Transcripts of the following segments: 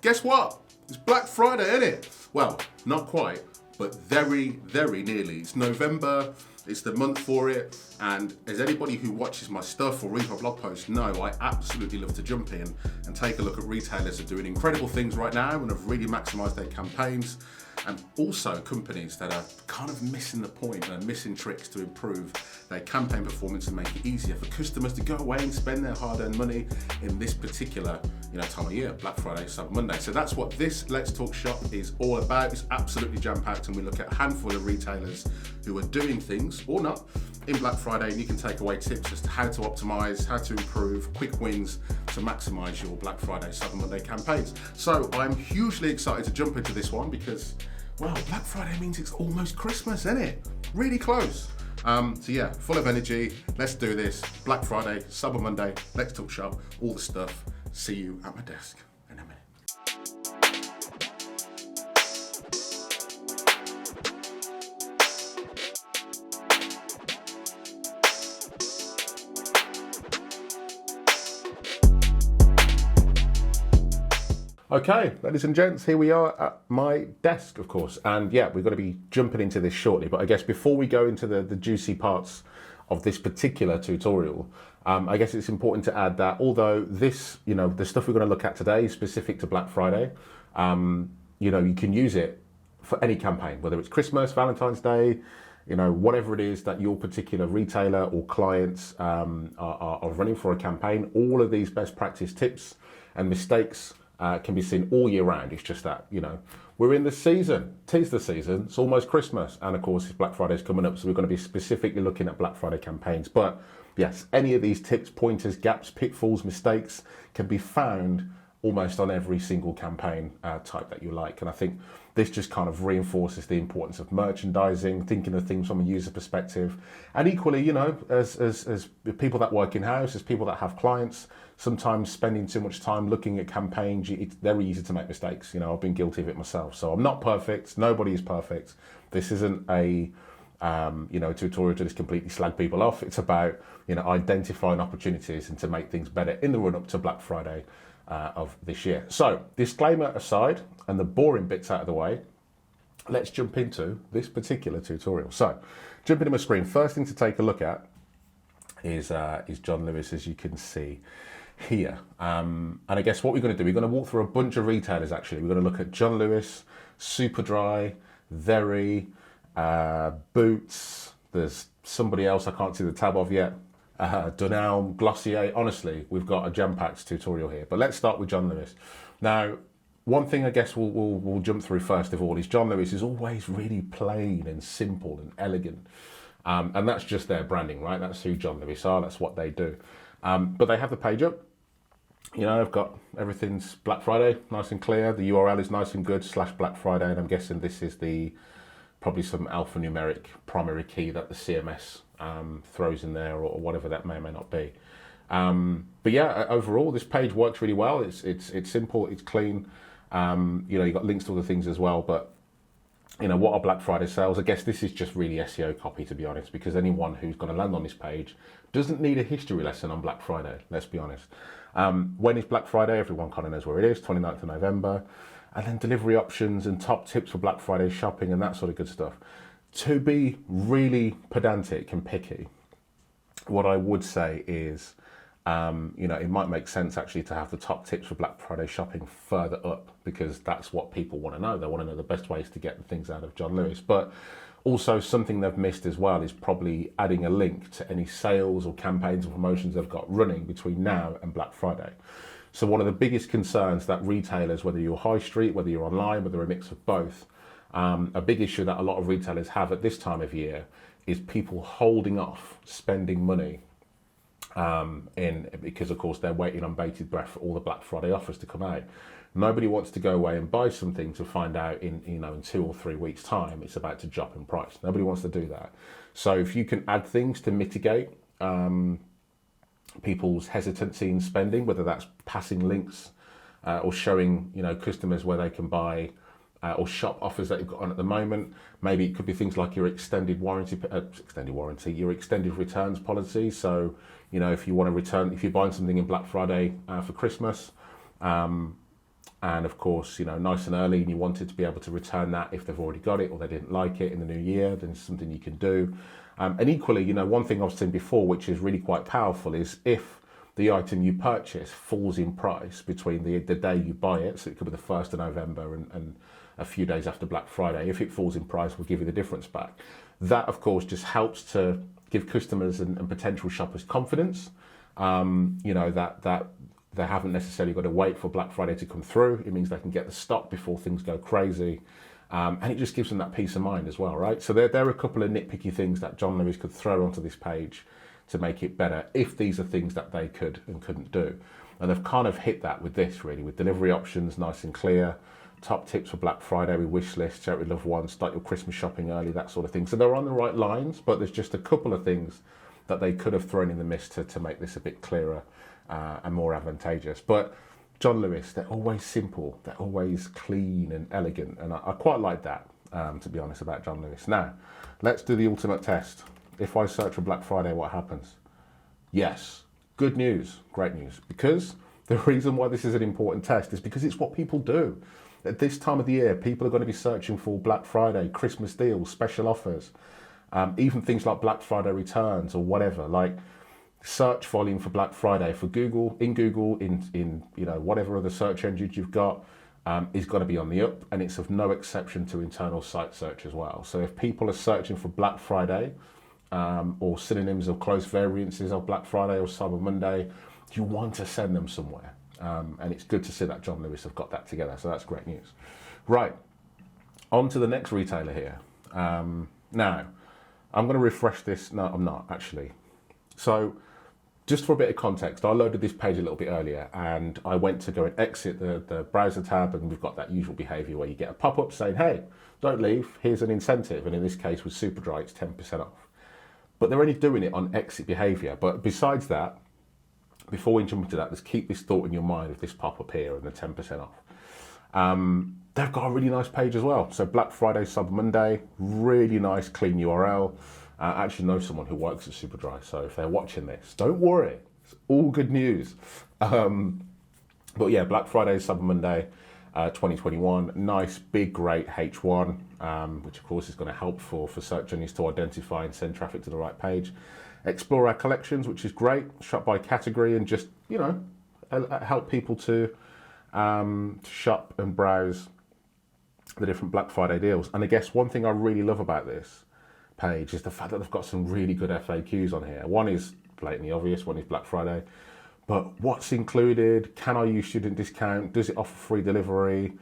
guess what? It's Black Friday, isn't it? Well, not quite, but very, very nearly. It's November, it's the month for it, and as anybody who watches my stuff or reads my blog posts know, I absolutely love to jump in and take a look at retailers that are doing incredible things right now and have really maximised their campaigns, and also companies that are kind of missing the point and missing tricks to improve their campaign performance and make it easier for customers to go away and spend their hard-earned money in this particular time of year, Black Friday, Cyber Monday. So that's what this Let's Talk Shop is all about. It's absolutely jam-packed, and we look at a handful of retailers who are doing things or not in Black Friday, and you can take away tips as to how to optimize, how to improve, quick wins to maximize your Black Friday, Cyber Monday campaigns. So I'm hugely excited to jump into this one because, well, Black Friday means it's almost Christmas, isn't it? Really close. So yeah, full of energy. Let's do this. Black Friday, Cyber Monday, Let's Talk Shop, all the stuff. See you at my desk in a minute. Okay, ladies and gents, here we are at my desk, of course. And yeah, we're going to be jumping into this shortly. But I guess before we go into the juicy parts of this particular tutorial, I guess it's important to add that although this, the stuff we're going to look at today is specific to Black Friday, you can use it for any campaign, whether it's Christmas, Valentine's Day, whatever it is that your particular retailer or clients are running for a campaign. All of these best practice tips and mistakes can be seen all year round. It's just that, we're in the season. 'Tis the season. It's almost Christmas. And of course, Black Friday's coming up. So we're going to be specifically looking at Black Friday campaigns. But yes, any of these tips, pointers, gaps, pitfalls, mistakes can be found almost on every single campaign type that you like. And I think this just kind of reinforces the importance of merchandising, thinking of things from a user perspective. And equally, as people that work in-house, as people that have clients, sometimes spending too much time looking at campaigns, it's very easy to make mistakes. I've been guilty of it myself. So I'm not perfect. Nobody is perfect. This isn't a tutorial to just completely slag people off. It's about, identifying opportunities and to make things better in the run up to Black Friday of this year. So disclaimer aside and the boring bits out of the way, let's jump into this particular tutorial. So jumping to my screen, first thing to take a look at is John Lewis, as you can see here. And I guess what we're going to do, we're going to walk through a bunch of retailers actually. We're going to look at John Lewis, Superdry, Very, Boots, there's somebody else I can't see the tab of yet, Dunelm, Glossier. Honestly, we've got a jam-packed tutorial here, but let's start with John Lewis. Now, one thing I guess we'll jump through first of all is John Lewis is always really plain and simple and elegant. And that's just their branding, right? That's who John Lewis are, that's what they do. But they have the page up. I've got everything's Black Friday, nice and clear. The URL is nice and good, /Black Friday. And I'm guessing this is probably some alphanumeric primary key that the CMS throws in there or whatever that may or may not be. But yeah, overall, this page works really well. It's simple, it's clean. You've got links to all the things as well, but what are Black Friday sales? I guess this is just really SEO copy, to be honest, because anyone who's going to land on this page doesn't need a history lesson on Black Friday, let's be honest. When is Black Friday? Everyone kind of knows where it is, 29th of November. And then delivery options and top tips for Black Friday shopping and that sort of good stuff. To be really pedantic and picky, what I would say is, it might make sense actually to have the top tips for Black Friday shopping further up, because that's what people want to know. They want to know the best ways to get things out of John Lewis. But also something they've missed as well is probably adding a link to any sales or campaigns or promotions they've got running between now and Black Friday. So one of the biggest concerns that retailers, whether you're high street, whether you're online, whether a mix of both, a big issue that a lot of retailers have at this time of year is people holding off spending money because of course they're waiting on bated breath for all the Black Friday offers to come out. Nobody wants to go away and buy something to find out in 2 or 3 weeks time it's about to drop in price. Nobody wants to do that. So if you can add things to mitigate people's hesitancy in spending, whether that's passing links or showing customers where they can buy or shop offers that you've got on at the moment. Maybe it could be things like your extended warranty, your extended returns policy. So if you want to return, if you're buying something in Black Friday for Christmas, And of course, nice and early, and you wanted to be able to return that if they've already got it or they didn't like it in the new year, then it's something you can do. And equally, one thing I've seen before, which is really quite powerful, is if the item you purchase falls in price between the day you buy it, so it could be the 1st of November and a few days after Black Friday, if it falls in price, we'll give you the difference back. That, of course, just helps to give customers and potential shoppers confidence, that they haven't necessarily got to wait for Black Friday to come through. It means they can get the stock before things go crazy. And it just gives them that peace of mind as well, right? So there are a couple of nitpicky things that John Lewis could throw onto this page to make it better if these are things that they could and couldn't do. And they've kind of hit that with this, really, with delivery options nice and clear, top tips for Black Friday with wish lists, share it with loved ones, start your Christmas shopping early, that sort of thing. So they're on the right lines, but there's just a couple of things that they could have thrown in the mist to make this a bit clearer and more advantageous. But John Lewis, they're always simple, they're always clean and elegant, and I quite like that, to be honest, about John Lewis. Now, let's do the ultimate test. If I search for Black Friday, what happens? Yes, good news, great news, because the reason why this is an important test is because it's what people do. At this time of the year, people are going to be searching for Black Friday, Christmas deals, special offers, even things like Black Friday returns or whatever. Like, search volume for Black Friday for Google, in whatever other search engines you've got, is going to be on the up, and it's of no exception to internal site search as well. So if people are searching for Black Friday or synonyms of close variances of Black Friday or Cyber Monday, you want to send them somewhere. And it's good to see that John Lewis have got that together. So that's great news. Right, on to the next retailer here. Now, I'm going to refresh this. No, I'm not actually. So just for a bit of context, I loaded this page a little bit earlier and I went to go and exit the browser tab, and we've got that usual behavior where you get a pop-up saying, hey, don't leave, here's an incentive. And in this case with Superdry, it's 10% off. But they're only doing it on exit behavior. But besides that, before we jump into that, let's keep this thought in your mind of this pop-up here and the 10% off. They've got a really nice page as well. So Black Friday, Cyber Monday, really nice, clean URL. I actually know someone who works at Superdry, so if they're watching this, don't worry, it's all good news. But yeah, Black Friday, Cyber Monday, 2021, nice, big, great H1, which of course is going to help for search engines to identify and send traffic to the right page. Explore our collections, which is great, shop by category, and just, help people to shop and browse the different Black Friday deals. And I guess one thing I really love about this page is the fact that they've got some really good FAQs on here. One is blatantly obvious, one is Black Friday, but what's included? Can I use student discount? Does it offer free delivery?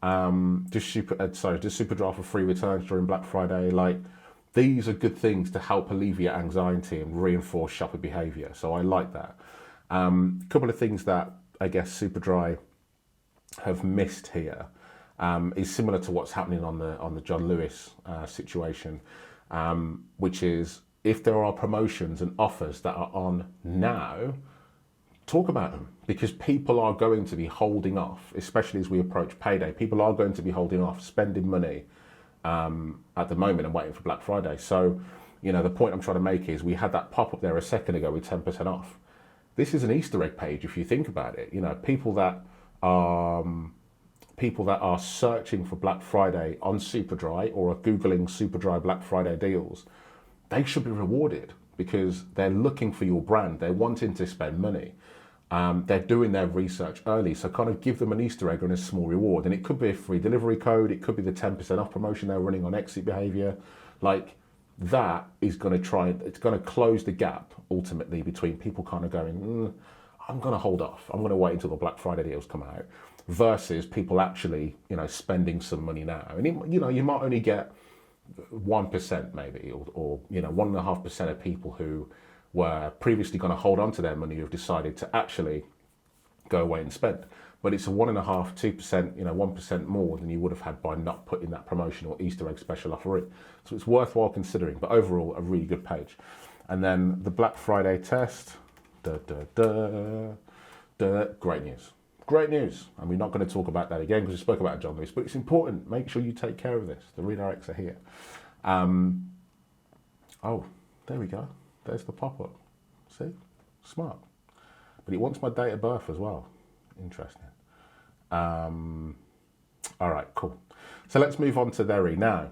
Does Superdry offer free returns during Black Friday? Like, these are good things to help alleviate anxiety and reinforce shopper behavior. So I like that. A couple of things that I guess Superdry have missed here is similar to what's happening on the John Lewis situation. Which is, if there are promotions and offers that are on now, talk about them, because people are going to be holding off, especially as we approach payday. People are going to be holding off spending money at the moment and waiting for Black Friday. So, the point I'm trying to make is we had that pop up there a second ago with 10% off. This is an Easter egg page if you think about it. People that are searching for Black Friday on Superdry or are Googling Superdry Black Friday deals, they should be rewarded because they're looking for your brand. They're wanting to spend money. They're doing their research early. So kind of give them an Easter egg and a small reward. And it could be a free delivery code. It could be the 10% off promotion they're running on exit behavior. Like, that is going to it's going to close the gap ultimately between people kind of going, I'm going to hold off. I'm going to wait until the Black Friday deals come out, versus people actually, spending some money now. And, you might only get 1% maybe, or 1.5% of people who were previously going to hold on to their money who have decided to actually go away and spend. But it's a 1.5%, 2%, 1% more than you would have had by not putting that promotion or Easter egg special offer in. So it's worthwhile considering, but overall, a really good page. And then the Black Friday test, great news. Great news. And we're not going to talk about that again because we spoke about John Lewis, but it's important. Make sure you take care of this. The redirects are here. Oh, there we go. There's the pop-up. See? Smart. But it wants my date of birth as well. Interesting. All right, cool. So let's move on to very now.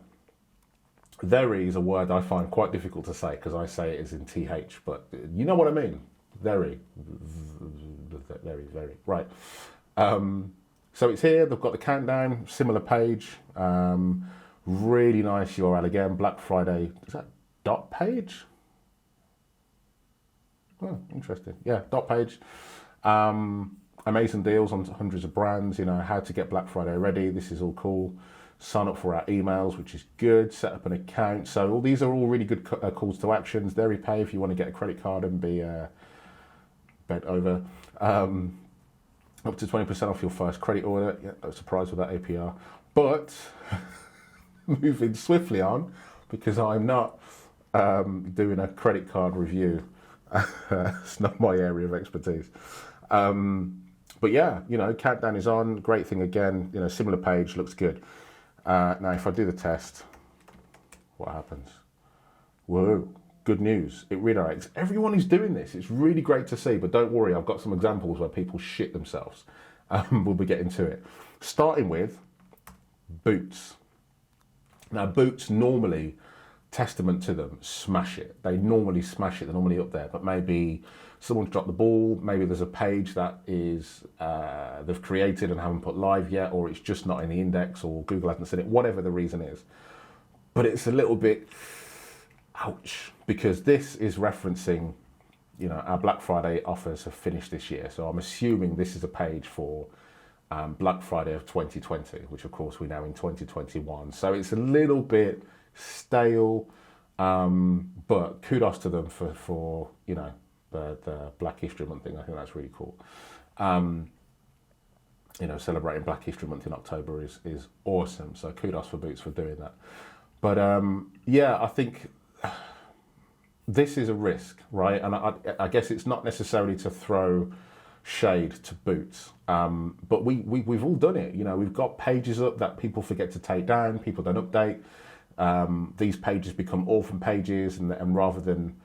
Very is a word I find quite difficult to say because I say it as in TH, but you know what I mean. Very. Right. So it's here. They've got the countdown, similar page. Really nice URL again. Black Friday. Is that dot page? Oh, interesting. Yeah, dot page. Amazing deals on hundreds of brands. You know how to get Black Friday ready. This is all cool. Sign up for our emails, which is good. Set up an account. So all these are all really good calls to actions. There we pay if you want to get a credit card and be bent over. Up to 20% off your first credit order. Yeah, no surprise with that APR. But moving swiftly on, because I'm not doing a credit card review. It's not my area of expertise. But yeah, you know, countdown is on. Great thing again. You know, similar page, looks good. Now, if I do the test, what happens? Whoa, good news. It redirects. Everyone is doing this. It's really great to see, but don't worry. I've got some examples where people shit themselves. We'll be getting to it. Starting with Boots. Now, Boots normally, testament to them, smash it. They normally smash it. They're normally up there, but maybe someone's dropped the ball. Maybe there's a page that is they've created and haven't put live yet, or it's just not in the index, or Google hasn't seen it, whatever the reason is. But it's a little bit, ouch, because this is referencing, you know, our Black Friday offers have finished this year. So I'm assuming this is a page for Black Friday of 2020, which of course we're now in 2021. So it's a little bit stale, but kudos to them for you know, the Black History Month thing. I think that's really cool. You know, celebrating Black History Month in October is awesome. So kudos for Boots for doing that. But yeah, I think this is a risk, right? And I guess it's not necessarily to throw shade to Boots, but we've all done it. You know, we've got pages up that people forget to take down, people don't update. These pages become orphan pages, and rather than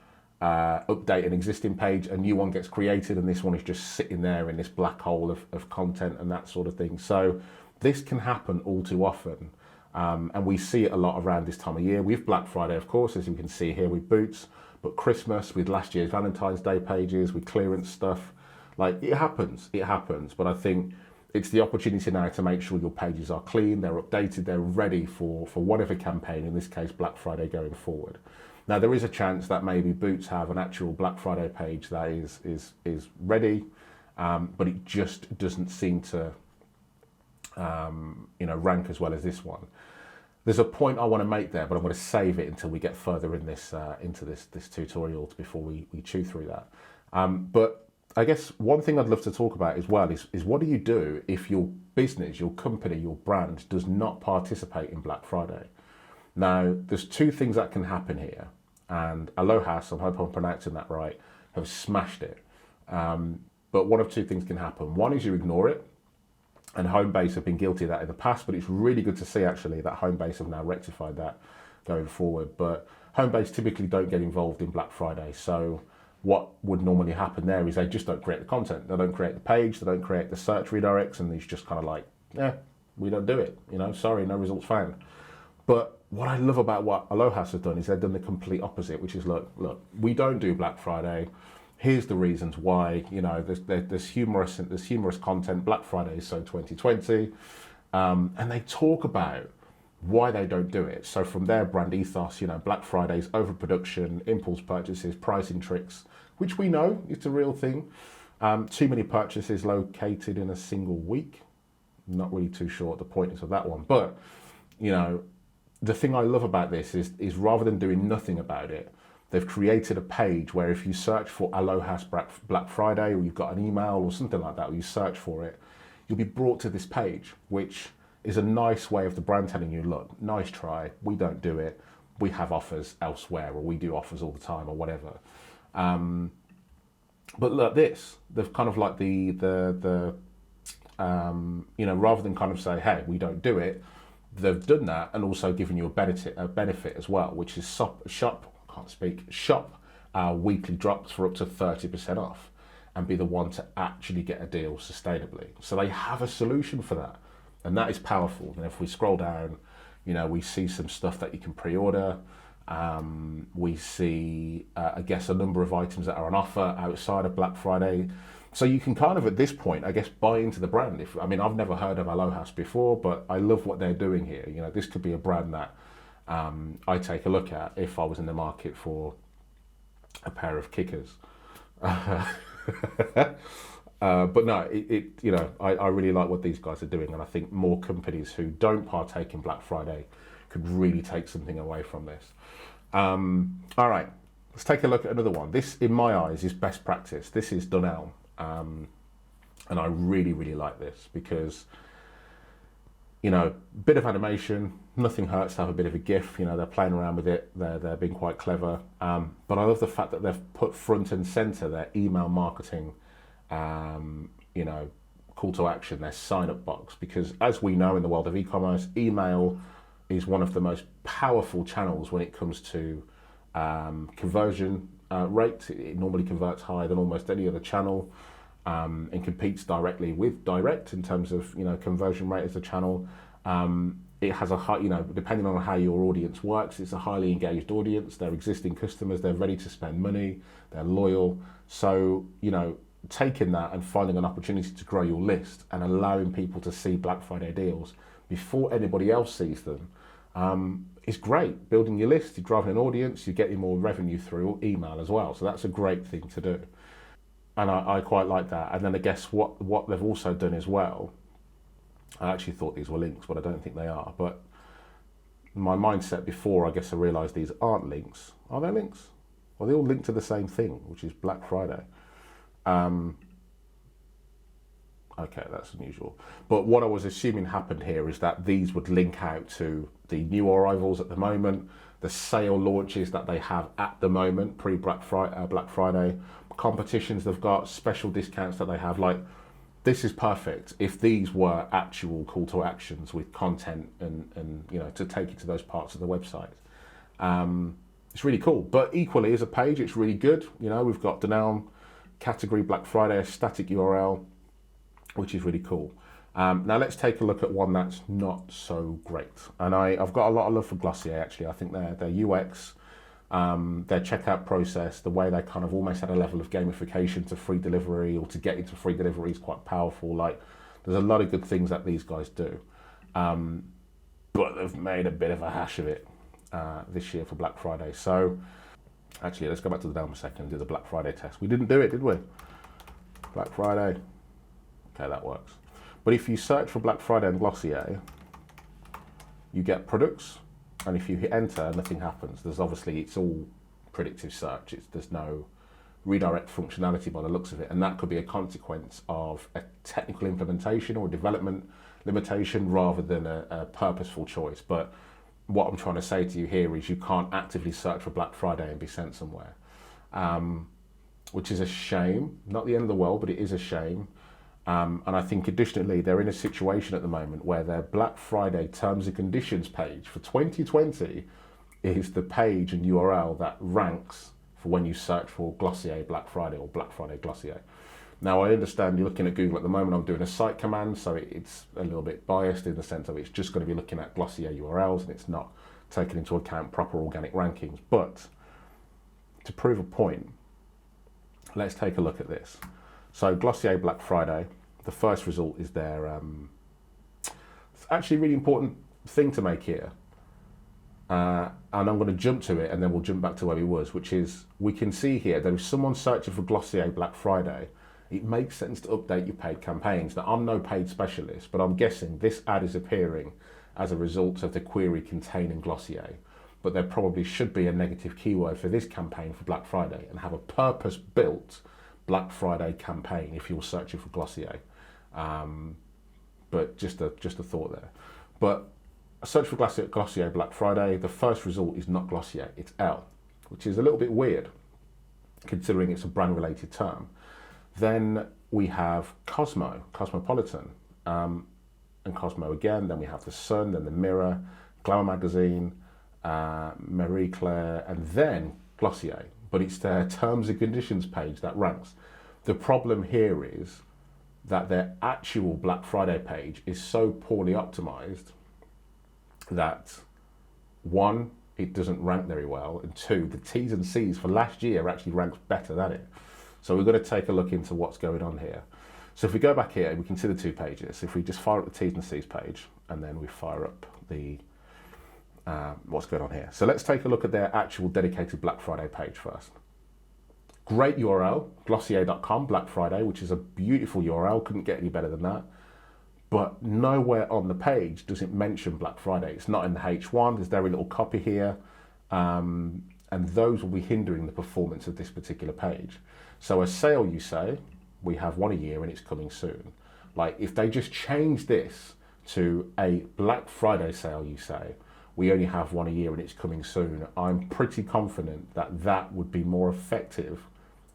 update an existing page, a new one gets created, and this one is just sitting there in this black hole of content and that sort of thing. So this can happen all too often, and we see it a lot around this time of year. With Black Friday, of course, as you can see here with Boots, but Christmas, with last year's Valentine's Day pages, with clearance stuff. Like, it happens, but I think it's the opportunity now to make sure your pages are clean, they're updated, they're ready for whatever campaign, in this case Black Friday, going forward. Now, there is a chance that maybe Boots have an actual Black Friday page that is ready, but it just doesn't seem to you know, rank as well as this one. There's a point I want to make there, but I'm going to save it until we get further in this into this tutorial before we chew through that. But I guess one thing I'd love to talk about as well is what do you do if your business, your company, your brand does not participate in Black Friday? Now, there's two things that can happen here, and Alohas, I hope I'm pronouncing that right, have smashed it. But one of two things can happen. One is you ignore it, and Homebase have been guilty of that in the past, but it's really good to see actually that Homebase have now rectified that going forward. But Homebase typically don't get involved in Black Friday, so what would normally happen there is they just don't create the content. They don't create the page, they don't create the search redirects, and it's just kind of like, yeah, we don't do it. You know, sorry, no results found. But what I love about what Alohas have done is they've done the complete opposite, which is, look, we don't do Black Friday. Here's the reasons why. You know, there's humorous content. Black Friday is so 2020, and they talk about why they don't do it. So from their brand ethos, you know, Black Friday's overproduction, impulse purchases, pricing tricks, which we know it's a real thing. Too many purchases located in a single week. Not really too sure what the point is of that one. But, you know, the thing I love about this is rather than doing nothing about it, they've created a page where if you search for Alohas Black Friday, or you've got an email or something like that, or you search for it, you'll be brought to this page, which is a nice way of the brand telling you, look, nice try, we don't do it, we have offers elsewhere, or we do offers all the time, or whatever. But look, they've kind of like you know, rather than kind of say, hey, we don't do it, they've done that and also given you a benefit as well, which is shop weekly drops for up to 30% off. and be the one to actually get a deal sustainably. So they have a solution for that, and that is powerful. And if we scroll down, we see some stuff that you can pre-order. We see, I guess, a number of items that are on offer outside of Black Friday. So you can kind of, at this point, I guess, buy into the brand. I've never heard of Aloha's before, but I love what they're doing here. This could be a brand that I take a look at if I was in the market for a pair of kickers. But no, I really like what these guys are doing, and I think more companies who don't partake in Black Friday could really take something away from this. All right, let's take a look at another one. This, in my eyes, is best practice. This is Dunelm, and I really, really like this because, bit of animation, nothing hurts to have a bit of a GIF. They're playing around with it. They're being quite clever. But I love the fact that they've put front and center their email marketing, call to action, their sign up box, because as we know in the world of e-commerce, email is one of the most powerful channels when it comes to conversion rate. It normally converts higher than almost any other channel, and competes directly with direct in terms of conversion rate as a channel. It has a high, depending on how your audience works, it's a highly engaged audience. They're existing customers. They're ready to spend money. They're loyal. So taking that and finding an opportunity to grow your list and allowing people to see Black Friday deals before anybody else sees them is great. Building your list, you're driving an audience, you're getting more revenue through email as well. So that's a great thing to do. And I quite like that. And then I guess what they've also done as well, I actually thought these were links, but I don't think they are. But my mindset before, I guess I realised these aren't links. Are they links? Well, they all link to the same thing, which is Black Friday. Okay, that's unusual. But what I was assuming happened here is that these would link out to the new arrivals at the moment, the sale launches that they have at the moment, pre-Black Friday, competitions they've got, special discounts that they have. Like, this is perfect if these were actual call to actions with content and to take you to those parts of the website. It's really cool. But equally, as a page, it's really good. We've got Dunelm, category Black Friday, a static URL, which is really cool. Now let's take a look at one that's not so great. And I've got a lot of love for Glossier, actually. I think their UX, their checkout process, the way they kind of almost had a level of gamification to free delivery or to get into free delivery is quite powerful. Like, there's a lot of good things that these guys do. But they've made a bit of a hash of it this year for Black Friday. So actually, let's go back to the Dunelm a second and do the Black Friday test. We didn't do it, did we? Black Friday. Okay, that works. But if you search for Black Friday and Glossier, you get products, and if you hit enter, nothing happens. It's all predictive search. There's no redirect functionality by the looks of it, and that could be a consequence of a technical implementation or a development limitation rather than a purposeful choice. But what I'm trying to say to you here is you can't actively search for Black Friday and be sent somewhere, which is a shame. Not the end of the world, but it is a shame. And I think additionally, they're in a situation at the moment where their Black Friday terms and conditions page for 2020 is the page and URL that ranks for when you search for Glossier Black Friday or Black Friday Glossier. Now, I understand you're looking at Google at the moment. I'm doing a site command, so it's a little bit biased in the sense of it's just going to be looking at Glossier URLs and it's not taking into account proper organic rankings. But to prove a point, let's take a look at this. So Glossier Black Friday, the first result is their, it's actually a really important thing to make here. And I'm going to jump to it and then we'll jump back to where we was, which is we can see here there is someone searching for Glossier Black Friday. It makes sense to update your paid campaigns. Now, I'm no paid specialist, but I'm guessing this ad is appearing as a result of the query containing Glossier. But there probably should be a negative keyword for this campaign for Black Friday and have a purpose-built Black Friday campaign if you're searching for Glossier. But just a thought there. But I search for Glossier Black Friday. The first result is not Glossier, it's L, which is a little bit weird considering it's a brand related term. Then we have Cosmopolitan, and Cosmo again. Then we have The Sun, then The Mirror, Glamour Magazine, Marie Claire, and then Glossier. But it's their terms and conditions page that ranks. The problem here is that their actual Black Friday page is so poorly optimized that one, it doesn't rank very well, and two, the T's and C's for last year actually ranks better than it. So we've got to take a look into what's going on here. So if we go back here, we can see the 2 pages. If we just fire up the T's and C's page, and then we fire up the what's going on here. So let's take a look at their actual dedicated Black Friday page first. Great URL, glossier.com, Black Friday, which is a beautiful URL, couldn't get any better than that. But nowhere on the page does it mention Black Friday. It's not in the H1, there's very little copy here, and those will be hindering the performance of this particular page. So a sale, you say, we have one a year and it's coming soon. Like if they just change this to a Black Friday sale, you say, we only have one a year and it's coming soon, I'm pretty confident that that would be more effective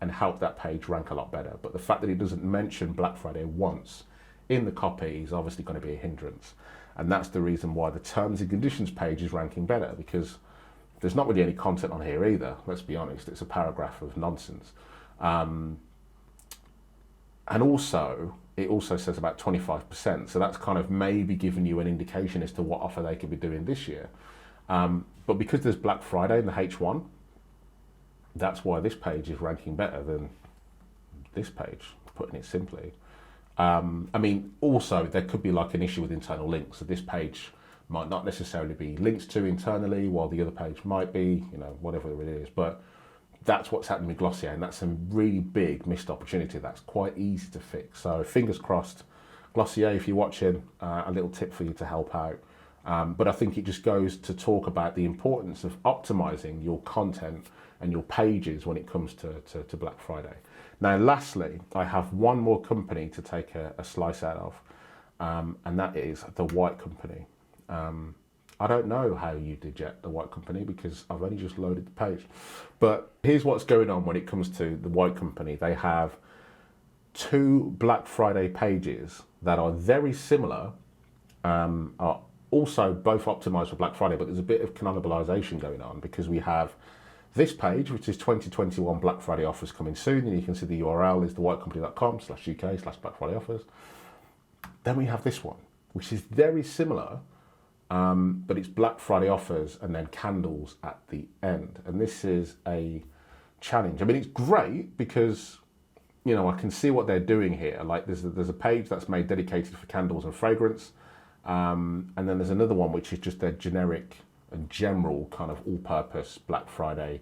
and help that page rank a lot better. But the fact that it doesn't mention Black Friday once in the copy is obviously going to be a hindrance. And that's the reason why the terms and conditions page is ranking better, because there's not really any content on here either, let's be honest. It's a paragraph of nonsense. And also, it also says about 25%. So that's kind of maybe giving you an indication as to what offer they could be doing this year. But because there's Black Friday in the H1, that's why this page is ranking better than this page, putting it simply. I mean, also there could be like an issue with internal links. So this page might not necessarily be linked to internally, while the other page might be, you know, whatever it is. But that's what's happening with Glossier, and that's a really big missed opportunity. That's quite easy to fix. So fingers crossed, Glossier, if you're watching, a little tip for you to help out. But I think it just goes to talk about the importance of optimizing your content and your pages when it comes to Black Friday. Now, lastly, I have one more company to take a slice out of, and that is the White Company. I don't know how you digest the White Company because I've only just loaded the page. But here's what's going on when it comes to the White Company. They have 2 Black Friday pages that are very similar, are also both optimized for Black Friday, but there's a bit of cannibalization going on because we have this page, which is 2021 Black Friday offers coming soon, and you can see the URL is thewhitecompany.com/UK/Black Friday offers. Then we have this one, which is very similar, but it's Black Friday offers and then candles at the end. And this is a challenge. I mean, it's great because, you know, I can see what they're doing here. Like there's a page that's made dedicated for candles and fragrance. And then there's another one, which is just their generic and general kind of all-purpose Black Friday,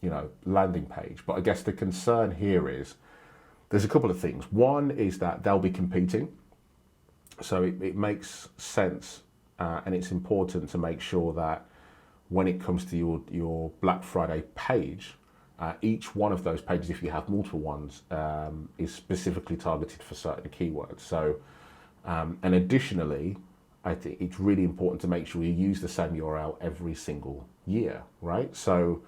you know, landing page. But I guess the concern here is there's a couple of things. One is that they'll be competing. So it makes sense, and it's important to make sure that when it comes to your Black Friday page, each one of those pages, if you have multiple ones, is specifically targeted for certain keywords. So, and additionally, I think it's really important to make sure you use the same URL every single year, right? So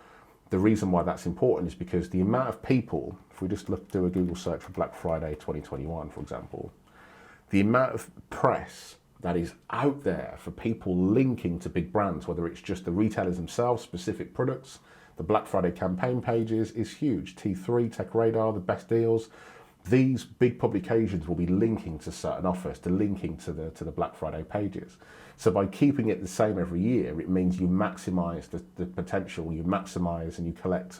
the reason why that's important is because the amount of people, if we just do a Google search for Black Friday 2021, for example, the amount of press that is out there for people linking to big brands, whether it's just the retailers themselves, specific products, the Black Friday campaign pages, is huge. T3, Tech Radar, the best deals. These big publications will be linking to certain offers, to linking to the Black Friday pages. So by keeping it the same every year, it means you maximize the potential, you maximize and you collect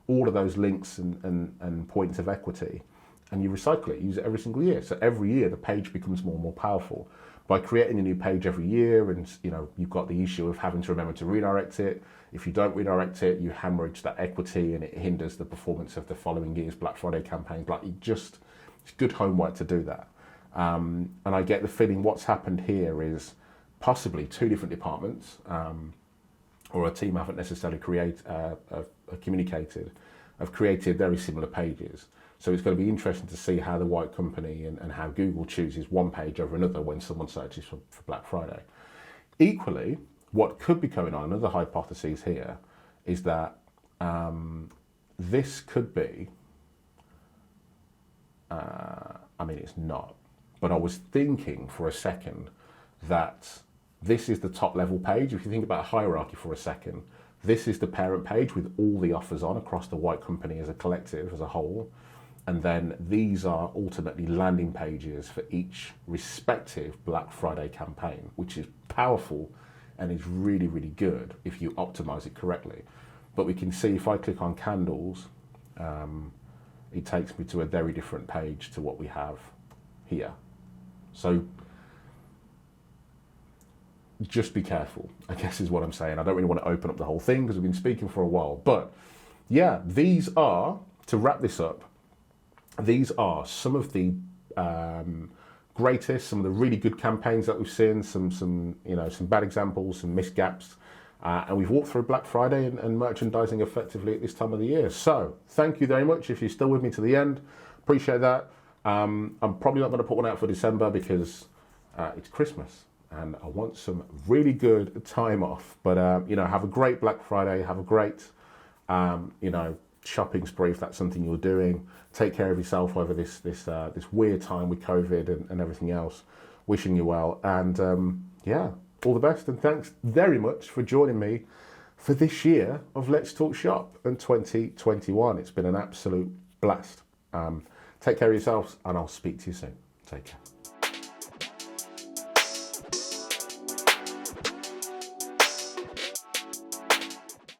all of those links and points of equity, and you recycle it, use it every single year. So every year the page becomes more and more powerful. By creating a new page every year, and you know, you've got the issue of having to remember to redirect it. If you don't redirect it, you hemorrhage that equity and it hinders the performance of the following year's Black Friday campaigns. Like it's good homework to do that. And I get the feeling what's happened here is possibly 2 different departments, or a team haven't necessarily communicated, have created very similar pages. So it's going to be interesting to see how the White Company and how Google chooses one page over another when someone searches for Black Friday. Equally, what could be going on, another hypothesis here, is that this could be, I mean, it's not, but I was thinking for a second that this is the top level page. If you think about hierarchy for a second, This is the parent page with all the offers on across the White Company as a collective, as a whole. And then these are ultimately landing pages for each respective Black Friday campaign, which is powerful and is really, really good if you optimize it correctly. But we can see if I click on candles, it takes me to a very different page to what we have here. So just be careful, I guess is what I'm saying. I don't really want to open up the whole thing because we've been speaking for a while. But yeah, these are, to wrap this up, these are some of the greatest, some of the really good campaigns that we've seen, some bad examples, some missed gaps. And we've walked through Black Friday and merchandising effectively at this time of the year. So thank you very much if you're still with me to the end. Appreciate that. I'm probably not going to put one out for December because it's Christmas and I want some really good time off. But, have a great Black Friday. Have a great, shopping spree if that's something you're doing. Take care of yourself over this weird time with COVID and everything else. Wishing you well. And, all the best, and thanks very much for joining me for this year of Let's Talk Shop and 2021. It's been an absolute blast. Take care of yourselves, and I'll speak to you soon. Take care.